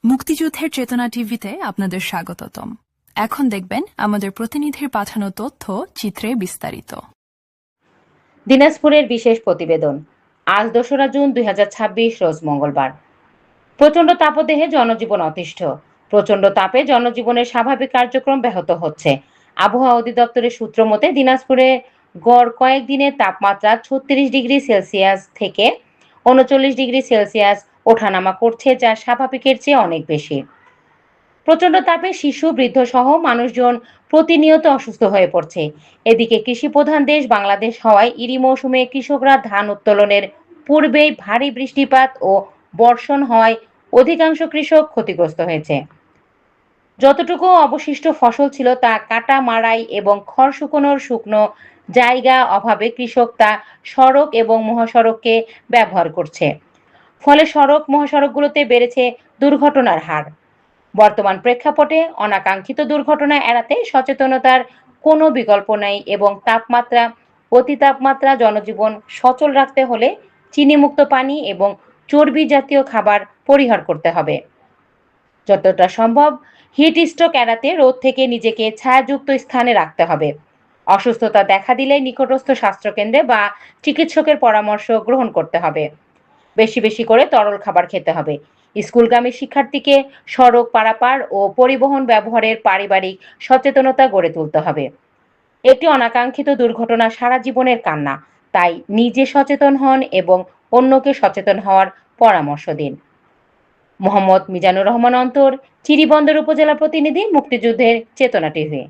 মুক্তিযুদ্ধের চেতনা টিভিতে আপনাদের স্বাগতম। এখন দেখবেন আমাদের প্রতিনিধির পাঠানো তথ্য চিত্রে বিস্তারিত। দিনাজপুরের বিশেষ প্রতিবেদন। আজ ২রা জুন ২০২৬ রোজ মঙ্গলবার। প্রচণ্ড তাপদেহে জনজীবন অতিষ্ঠ। প্রচণ্ড তাপে জনজীবনের স্বাভাবিক কার্যক্রম ব্যাহত হচ্ছে। আবহাওয়া অধিদপ্তরের সূত্র মতে দিনাজপুরে গড় কয়েকদিনের তাপমাত্রা ৩৬ ডিগ্রি সেলসিয়াস থেকে ৩৯ ডিগ্রি সেলসিয়াস ওঠানামা করছে, যা স্বাভাবিকের চেয়ে অনেক বেশি। প্রচণ্ড তাপে শিশু, বৃদ্ধ সহ মানুষজন প্রতিনিয়ত অসুস্থ হয়ে পড়ছে। এদিকে কৃষি প্রধান দেশ বাংলাদেশ হওয়ায় ইরি মৌসুমে কৃষকরা ধান উত্তোলনের পূর্বেই ভারী বৃষ্টিপাত ও বর্ষণ হওয়ায় অধিকাংশ কৃষক ক্ষতিগ্রস্ত হয়েছে। যতটুকু অবশিষ্ট ফসল ছিল তা কাটা, মাড়াই এবং খড় শুকোনোর শুকনো জায়গা অভাবে কৃষক তা সড়ক এবং মহাসড়ককে ব্যবহার করছে। ফলে সড়ক মহাসড়কগুলোতে বেড়েছে দুর্ঘটনার হার। বর্তমান প্রেক্ষাপটে অনাকাঙ্ক্ষিত দুর্ঘটনা এড়াতে সচেতনতার কোনো বিকল্প নেই এবং অতি তাপমাত্রা জনজীবন সচল রাখতে হলে চিনিমুক্ত পানি এবং চর্বি জাতীয় খাবার পরিহার করতে হবে। যতটা সম্ভব হিট স্ট্রোক এড়াতে রোদ থেকে নিজেকে ছায়াযুক্ত স্থানে রাখতে হবে। অসুস্থতা দেখা দিলে নিকটস্থ স্বাস্থ্যকেন্দ্রে বা চিকিৎসকের পরামর্শ গ্রহণ করতে হবে। বেশি বেশি করে তরল খাবার খেতে হবে। স্কুলগামী শিক্ষার্থীকে সড়ক পারাপার ও পরিবহন ব্যবহারের পারিবারিক সচেতনতা গড়ে তুলতে হবে। একটি অনাকাঙ্ক্ষিত দুর্ঘটনা সারা জীবনের কান্না, তাই নিজে সচেতন হন এবং অন্যকে সচেতন হওয়ার পরামর্শ দিন। মোহাম্মদ মিজানুর রহমান অন্তর, চিরিবন্দর উপজেলা প্রতিনিধি, মুক্তিযুদ্ধের চেতনা টিভি।